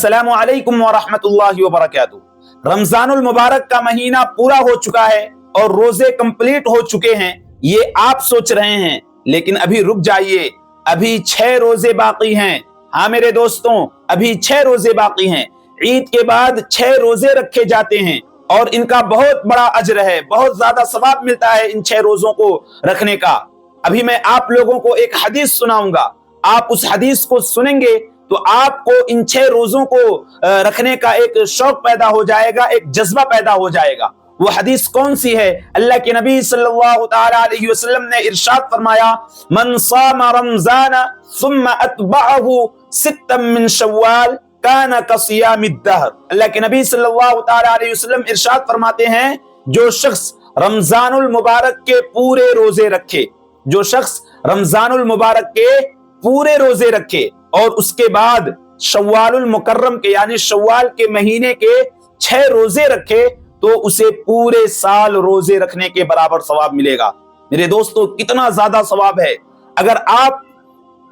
अस्सलामु अलैकुम व रहमतुल्लाहि व बरकातुहू। रमजानुल मुबारक का महीना पूरा हो चुका है और रोजे कंप्लीट हो चुके हैं, ये आप सोच रहे हैं, लेकिन अभी रुक जाइए, अभी 6 रोजे बाकी हैं। हाँ मेरे दोस्तों, अभी 6 रोजे बाकी हैं। ईद के बाद 6 रोजे रखे जाते हैं और इनका बहुत बड़ा अजर है, बहुत ज्यादा सवाब मिलता है इन 6 रोजों को रखने का। अभी मैं आप लोगों को एक हदीस सुनाऊंगा, आप उस हदीस को सुनेंगे तो आपको इन 6 रोजों को रखने का एक शौक पैदा हो जाएगा, एक जज्बा पैदा हो जाएगा। वो हदीस कौन सी है? अल्लाह के नबी सल्लल्लाहु तआला अलैहि वसल्लम ने इरशाद फरमाया, मन सामा रमजान सुम्मा अतबअहु सित्तम मिन शव्वाल काना कसियामिद दहर। अल्लाह के नबी सल्लल्लाहु तआला अलैहि वसल्लम इरशाद फरमाते हैं, जो शख्स रमजानुल मुबारक के पूरे रोजे रखे, जो शख्स रमजानुल मुबारक के पूरे रोजे रखे और उसके बाद शव्वालुल मुकर्रम के यानी शव्वाल के महीने के 6 रोजे रखे, तो उसे पूरे साल रोजे रखने के बराबर सवाब मिलेगा। मेरे दोस्तों, कितना ज्यादा सवाब है। अगर आप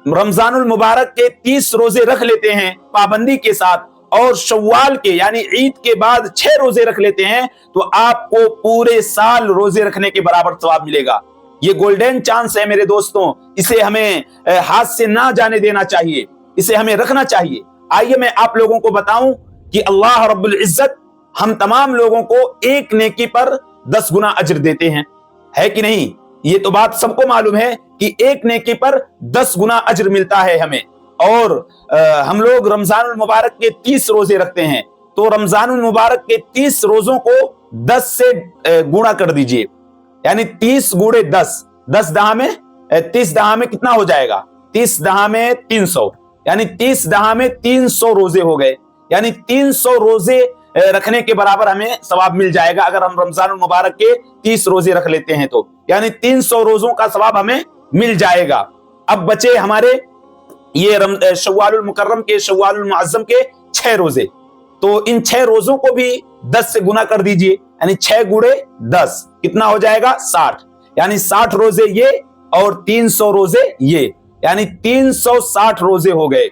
रमजानुल मुबारक के 30 रोजे रख लेते हैं पाबंदी के साथ और शव्वाल के यानी ईद के बाद 6 रोजे रख लेते हैं, तो आपको पूरे साल रोजे रखने के बराबर सवाब मिलेगा। ये गोल्डन चांस है मेरे दोस्तों, इसे हमें हाथ से ना जाने देना चाहिए, इसे हमें रखना चाहिए। आइए मैं आप लोगों को बताऊं कि अल्लाह रब्बुल इज्जत हम तमाम लोगों को एक नेकी पर 10 गुना अजर देते हैं, है कि नहीं? ये तो बात सबको मालूम है कि एक नेकी पर 10 गुना अजर मिलता है हमें। और हम लोग रमजानुल मुबारक के 30 रोजे रखते हैं, तो रमजानुल मुबारक के 30 रोजों को 10 से गुणा कर दीजिए, यानी 30 गुणे 10, 10 दहा में 30 दहा में कितना हो जाएगा? 30 दहा में 300, यानी 30 दहा में 300 रोजे हो गए, यानी 300 रोजे रखने के बराबर हमें सवाब मिल जाएगा अगर हम रमजानुल मुबारक के 30 रोजे रख लेते हैं, तो यानी 300 रोजों का सवाब हमें मिल जाएगा। अब बचे हमारे ये शव्वालुल मुकर्रम के, शव्वालुल मुअज्जम के 6 रोजे, तो इन 6 रोजों को भी 10 से गुना कर दीजिए, यानी 6 गुणे 10 कितना हो जाएगा? 60, यानी 60 रोजे ये और 300 रोजे ये, यानी 360 रोजे हो गए।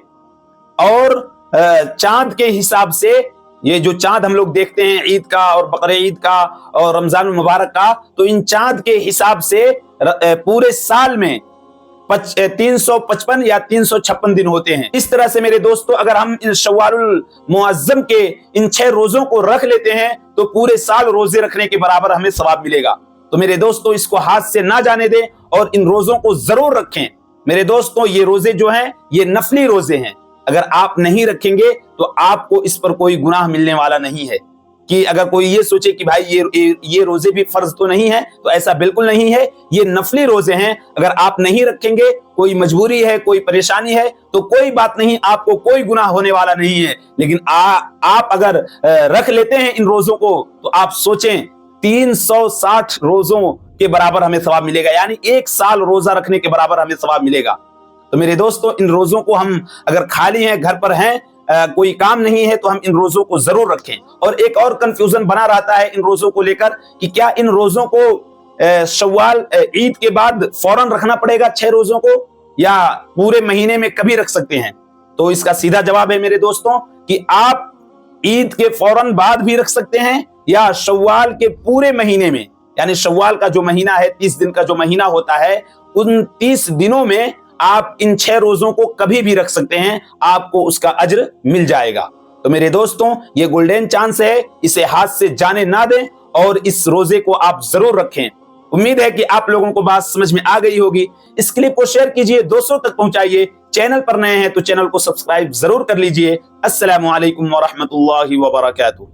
और चांद के हिसाब से, ये जो चांद हम लोग देखते हैं ईद का और बकरे ईद का और रमजान मुबारक का, तो इन चांद के हिसाब से पूरे साल में 355 या 356 दिन होते हैं। इस तरह से मेरे दोस्तों, अगर हम इन शव्वालुल मुअज्जम के इन 6 रोजों को रख लेते हैं तो पूरे साल रोजे रखने के बराबर हमें सवाब मिलेगा। तो मेरे दोस्तों, इसको हाथ से ना जाने दें और इन रोजों को जरूर रखें। मेरे दोस्तों, ये रोजे जो हैं ये नफली रोजे हैं, अगर आप नहीं रखेंगे तो आपको इस पर कोई गुनाह मिलने वाला नहीं है। कि अगर कोई ये सोचे कि भाई ये रोजे भी फर्ज तो नहीं है, तो ऐसा बिल्कुल नहीं है, ये नफली रोजे हैं। अगर आप नहीं रखेंगे, कोई मजबूरी है, कोई परेशानी है, तो कोई बात नहीं, आपको कोई गुनाह होने वाला नहीं है। लेकिन आप अगर रख लेते हैं इन रोजों को, तो आप सोचें 360 रोजों के बराबर हमें सवाब मिलेगा, यानी 1 साल रोजा रखने के बराबर हमें सवाब मिलेगा। तो मेरे दोस्तों, इन रोजों को हम अगर खाली हैं, घर पर हैं, कोई काम नहीं है, तो हम इन रोजों को जरूर रखें। और एक और कंफ्यूजन बना रहता है इन रोजों को लेकर कि क्या इन रोजों को शव्वाल ईद के बाद फौरन रखना पड़ेगा 6 रोजों को, या पूरे महीने में कभी रख सकते हैं? तो इसका सीधा जवाब है मेरे दोस्तों कि आप ईद के फौरन बाद भी रख सकते हैं या शव्वाल के पूरे महीने में, यानी शव्वाल का जो महीना है, 30 दिन का जो महीना होता है, उन 30 दिनों में आप इन 6 रोजों को कभी भी रख सकते हैं, आपको उसका अज्र मिल जाएगा। तो मेरे दोस्तों, ये गोल्डन चांस है, इसे हाथ से जाने ना दें और इस रोजे को आप जरूर रखें। उम्मीद है कि आप लोगों को बात समझ में आ गई होगी। इस क्लिप को शेयर कीजिए, दोस्तों तक पहुंचाइए। चैनल पर नए हैं तो चैनल को सब्सक्राइब जरूर कर लीजिए। अस्सलामु अलैकुम व रहमतुल्लाहि व बरकातुहू।